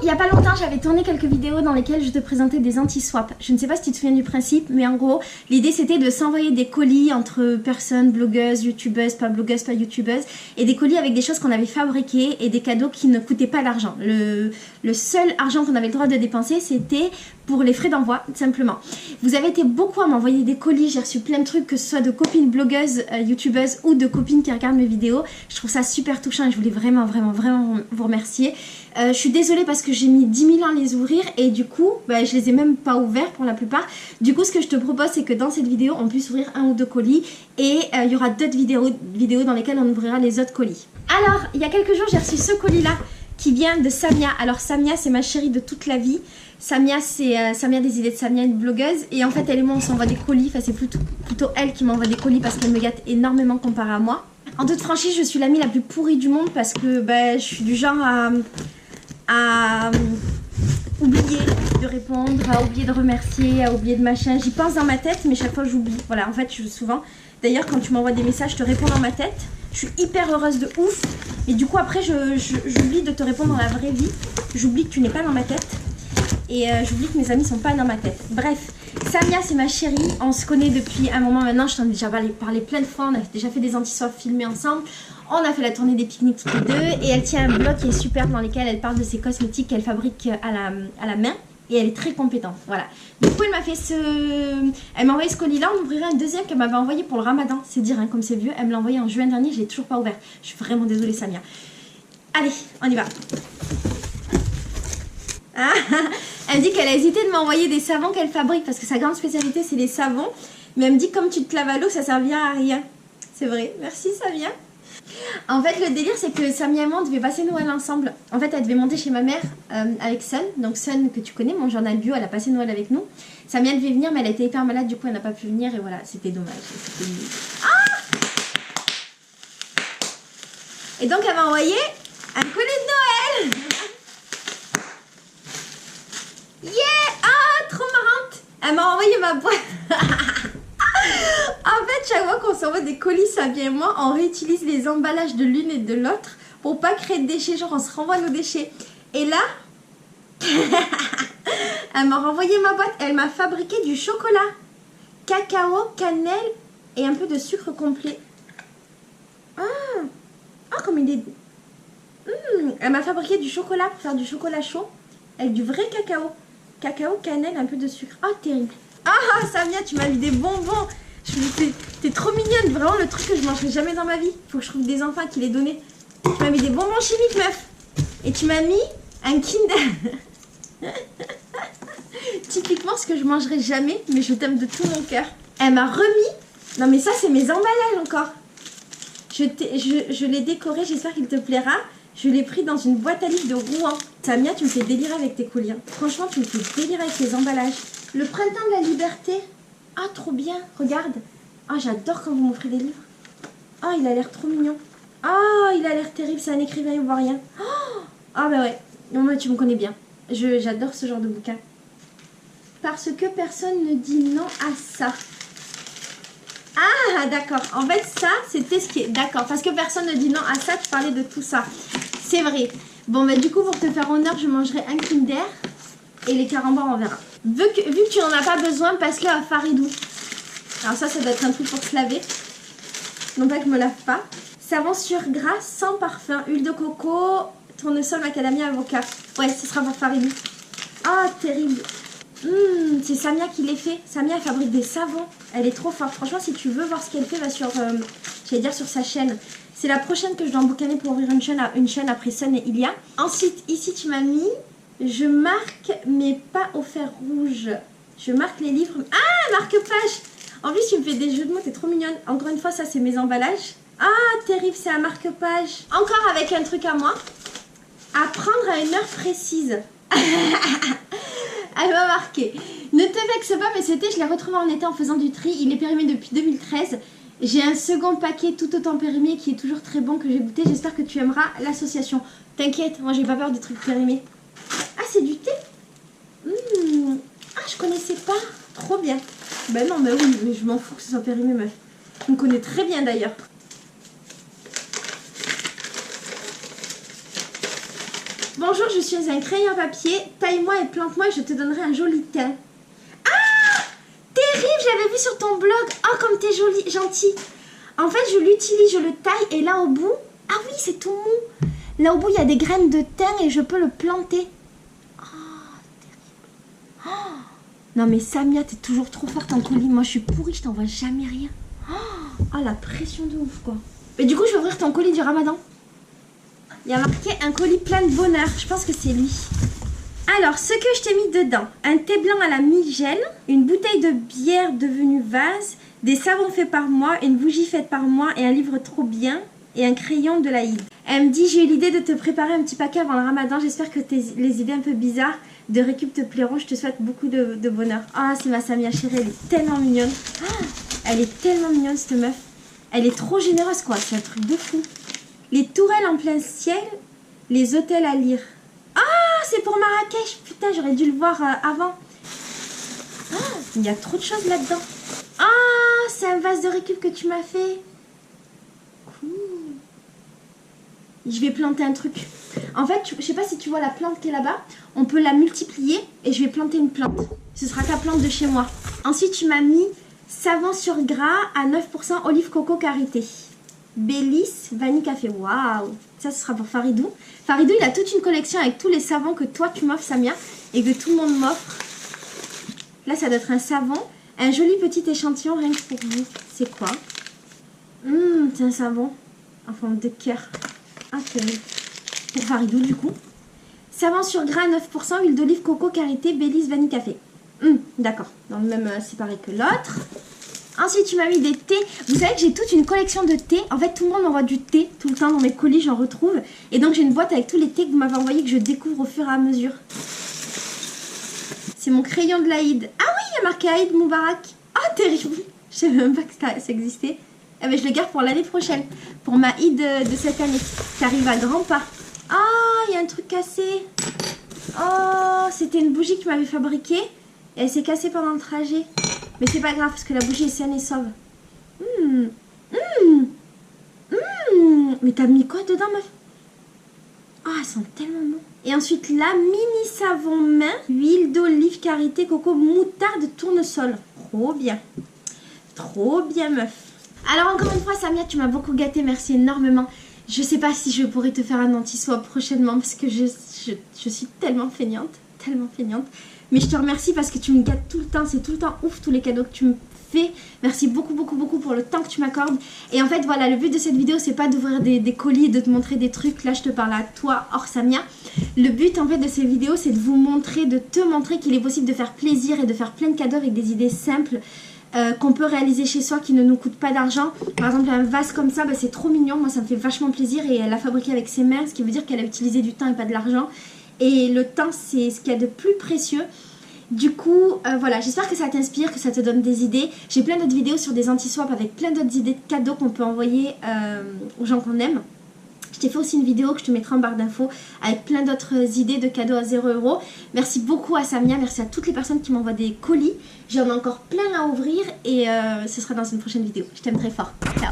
il n'y a pas longtemps, j'avais tourné quelques vidéos dans lesquelles je te présentais des anti-swap. Je ne sais pas si tu te souviens du principe, mais en gros, l'idée c'était de s'envoyer des colis entre personnes, blogueuses, youtubeuses, pas youtubeuses, et des colis avec des choses qu'on avait fabriquées et des cadeaux qui ne coûtaient pas d'argent. Le seul argent qu'on avait le droit de dépenser, c'était pour les frais d'envoi, simplement. Vous avez été beaucoup à m'envoyer des colis, j'ai reçu plein de trucs, que ce soit de copines blogueuses, youtubeuses ou de copines qui regardent mes vidéos. Je trouve ça super touchant et je voulais vraiment vous remercier. Je suis désolée parce que j'ai mis 10 000 ans à les ouvrir et du coup, je les ai même pas ouverts pour la plupart. Du coup, ce que je te propose, c'est que dans cette vidéo, on puisse ouvrir 1 ou 2 colis et il y aura d'autres vidéos dans lesquelles on ouvrira les autres colis. Alors, il y a quelques jours, j'ai reçu ce colis-là qui vient de Samia. Alors, Samia, c'est ma chérie de toute la vie. Samia, c'est Samia des idées de Samia, une blogueuse. Et en fait, elle et moi, on s'envoie des colis. Enfin, c'est plutôt elle qui m'envoie des colis parce qu'elle me gâte énormément comparé à moi. En toute franchise, je suis l'amie la plus pourrie du monde parce que je suis du genre à oublier de répondre, à oublier de remercier, à oublier de machin. J'y pense dans ma tête, mais chaque fois j'oublie. Voilà, en fait, souvent. D'ailleurs, quand tu m'envoies des messages, je te réponds dans ma tête. Je suis hyper heureuse de ouf. Et du coup, après, j'oublie de te répondre dans la vraie vie. J'oublie que tu n'es pas dans ma tête. Et j'oublie que mes amis sont pas dans ma tête. Bref, Samia, c'est ma chérie. On se connaît depuis un moment maintenant. Je t'en ai déjà parlé plein de fois. On a déjà fait des anti-swap filmés ensemble. On a fait la tournée des pique-niques toutes les deux. Et elle tient un blog qui est super dans lequel elle parle de ses cosmétiques qu'elle fabrique à la main. Et elle est très compétente. Voilà. Du coup, elle m'a envoyé ce colis-là. On ouvrirait un deuxième qu'elle m'avait envoyé pour le ramadan. C'est dire, hein, comme c'est vieux. Elle me l'a envoyé en juin dernier. Je l'ai toujours pas ouvert. Je suis vraiment désolée, Samia. Allez, on y va. Ah, elle dit qu'elle a hésité de m'envoyer des savons qu'elle fabrique parce que sa grande spécialité c'est les savons. Mais elle me dit comme tu te laves à l'eau, ça servira à rien. C'est vrai. Merci, Samia. En fait, le délire, c'est que Samia et moi, on devait passer Noël ensemble. En fait, elle devait monter chez ma mère avec Sun. Donc, Sun, que tu connais, mon journal bio, elle a passé Noël avec nous. Samia devait venir, mais elle était hyper malade, du coup, elle n'a pas pu venir. Et voilà, c'était dommage. Ah! Et donc, elle m'a envoyé un collier de Noël. Yeah! Ah, trop marrante. Elle m'a envoyé ma boîte. En fait, chaque fois qu'on s'envoie des colis, Samia et moi, on réutilise les emballages de l'une et de l'autre pour pas créer de déchets. Genre, on se renvoie nos déchets. Et là, elle m'a renvoyé ma boîte. Elle m'a fabriqué du chocolat, cacao, cannelle et un peu de sucre complet. Ah, comme il est... Elle m'a fabriqué du chocolat pour faire du chocolat chaud avec du vrai cacao. Cacao, cannelle, un peu de sucre. Oh, terrible. Ah, Samia, tu m'as mis des bonbons. T'es trop mignonne. Vraiment, le truc que je mangerai jamais dans ma vie. Faut que je trouve des enfants qui les donnaient. Tu m'as mis des bonbons chimiques, meuf. Et tu m'as mis un Kinder. Typiquement, ce que je mangerai jamais, mais je t'aime de tout mon cœur. Elle m'a remis... Non, mais ça, c'est mes emballages encore. Je l'ai décoré. J'espère qu'il te plaira. Je l'ai pris dans une boîte à livres de Rouen. Samia, tu me fais délirer avec tes colis. Franchement, tu me fais délirer avec tes emballages. Le printemps de la liberté. Ah, trop bien. Regarde. Ah, j'adore quand vous m'offrez des livres. Ah, il a l'air trop mignon. Ah, il a l'air terrible. C'est un écrivain ivoirien. Ah, bah ouais. Non, mais tu me connais bien. J'adore ce genre de bouquin. Parce que personne ne dit non à ça. Ah, d'accord. En fait, ça, c'était ce qui est... D'accord. Parce que personne ne dit non à ça, tu parlais de tout ça. C'est vrai. Bon, bah du coup, pour te faire honneur, je mangerai un Kinder. Et les carambars, on verra. Vu que tu n'en as pas besoin, passe-le à Faridou. Alors ça doit être un truc pour se laver. Non pas que je me lave pas. Savon sur gras, sans parfum, huile de coco, tournesol, macadamia, avocat. Ouais, ce sera pour Faridou. Ah, terrible. C'est Samia qui les fait. Samia, elle fabrique des savons. Elle est trop forte. Franchement, si tu veux voir ce qu'elle fait, va sur, j'allais dire sur sa chaîne. C'est la prochaine que je dois emboucaner pour ouvrir une chaîne après Sun et Ilia. Ensuite, ici, tu m'as mis... Je marque, mais pas au fer rouge. Je marque les livres. Ah, marque-page. En plus, tu me fais des jeux de mots, t'es trop mignonne. Encore une fois, ça, c'est mes emballages. Ah, terrible, c'est un marque-page. Encore avec un truc à moi. À prendre à une heure précise. Elle m'a marqué. Ne te vexe pas, mais c'était, je l'ai retrouvé en été en faisant du tri. Il est périmé depuis 2013. J'ai un second paquet tout autant périmé qui est toujours très bon que j'ai goûté. J'espère que tu aimeras l'association. T'inquiète, moi j'ai pas peur des trucs périmés. Ah, c'est du thé. Ah, je connaissais pas. Trop bien. Ben non, mais oui, mais je m'en fous que ce soit périmé, meuf. On me connaît très bien d'ailleurs. Bonjour, je suis un crayon à papier. Taille-moi et plante-moi et je te donnerai un joli teint. Ah, terrible, je l'avais vu sur ton blog. Oh, comme t'es jolie, gentille. En fait, je l'utilise, je le taille et là au bout... Ah oui, c'est tout mou. Là au bout, il y a des graines de thym et je peux le planter. Oh, terrible. Oh. Non mais Samia, t'es toujours trop forte en colis. Moi, je suis pourrie, je t'envoie jamais rien. Oh, la pression de ouf, quoi. Mais du coup, je vais ouvrir ton colis du Ramadan. Il y a marqué un colis plein de bonheur. Je pense que c'est lui. Alors, ce que je t'ai mis dedans. Un thé blanc à la migel, une bouteille de bière devenue vase, des savons faits par moi, une bougie faite par moi et un livre trop bien et un crayon de l'Aïd. Elle me dit, j'ai eu l'idée de te préparer un petit paquet avant le Ramadan. J'espère que les idées un peu bizarres de récup te plairont. Je te souhaite beaucoup de bonheur. Ah, c'est ma Samia chérie. Elle est tellement mignonne. Oh, elle est tellement mignonne, cette meuf. Elle est trop généreuse, quoi. C'est un truc de fou. Les tourelles en plein ciel, les hôtels à lire. Ah, c'est pour Marrakech. Putain, j'aurais dû le voir avant. Ah, il y a trop de choses là-dedans. Ah, c'est un vase de récup que tu m'as fait. Cool. Je vais planter un truc. En fait, je sais pas si tu vois la plante qui est là-bas. On peut la multiplier et je vais planter une plante. Ce sera ta plante de chez moi. Ensuite, tu m'as mis savon sur gras à 9% olive coco karité. Bélis, vanille café. Waouh! Ça, ce sera pour Faridou. Faridou, il a toute une collection avec tous les savons que toi, tu m'offres, Samia, et que tout le monde m'offre. Là, ça doit être un savon. Un joli petit échantillon rien que pour vous. C'est quoi? C'est un savon en forme de cœur. Ah, terrible. Pour Faridou, du coup. Savon sur gras 9%, huile d'olive coco karité, Bélis, vanille café. D'accord. Dans le même, c'est pareil que l'autre. Ensuite, tu m'as mis des thés. Vous savez que j'ai toute une collection de thés. En fait, tout le monde m'envoie du thé tout le temps dans mes colis, j'en retrouve. Et donc, j'ai une boîte avec tous les thés que vous m'avez envoyés que je découvre au fur et à mesure. C'est mon crayon de l'Aïd. Ah oui, il y a marqué Aïd Moubarak. Ah, terrible. Je savais même pas que ça existait. Eh ben, je le garde pour l'année prochaine. Pour ma Eid de cette année. Qui arrive à grands pas. Ah, il y a un truc cassé. Oh, c'était une bougie que tu m'avais fabriquée. Et elle s'est cassée pendant le trajet. Mais c'est pas grave parce que la bougie est saine et sauve. Mais t'as mis quoi dedans, meuf? Ah, elles sont tellement bonnes. Et ensuite, la mini savon main, huile d'olive, karité, coco, moutarde, tournesol. Trop bien. Trop bien, meuf. Alors, encore une fois, Samia, tu m'as beaucoup gâtée. Merci énormément. Je sais pas si je pourrais te faire un anti-swap prochainement parce que je suis tellement feignante. Tellement feignante. Mais je te remercie parce que tu me gâtes tout le temps. C'est tout le temps ouf tous les cadeaux que tu me fais. Merci beaucoup, beaucoup, beaucoup pour le temps que tu m'accordes. Et en fait, voilà, le but de cette vidéo, c'est pas d'ouvrir des colis et de te montrer des trucs. Là, je te parle à toi, hors Samia. Le but, en fait, de ces vidéos, c'est de vous montrer, de te montrer qu'il est possible de faire plaisir et de faire plein de cadeaux avec des idées simples. Qu'on peut réaliser chez soi qui ne nous coûte pas d'argent. Par exemple, un vase comme ça, bah, c'est trop mignon. Moi, ça me fait vachement plaisir. Et elle l'a fabriqué avec ses mains, ce qui veut dire qu'elle a utilisé du temps et pas de l'argent. Et le temps, c'est ce qu'il y a de plus précieux. Du coup, voilà, j'espère que ça t'inspire, que ça te donne des idées. J'ai plein d'autres vidéos sur des anti-swaps avec plein d'autres idées de cadeaux qu'on peut envoyer aux gens qu'on aime. Je t'ai fait aussi une vidéo que je te mettrai en barre d'infos avec plein d'autres idées de cadeaux à 0 €. Merci beaucoup à Samia, merci à toutes les personnes qui m'envoient des colis. J'en ai encore plein à ouvrir et ce sera dans une prochaine vidéo. Je t'aime très fort. Ciao.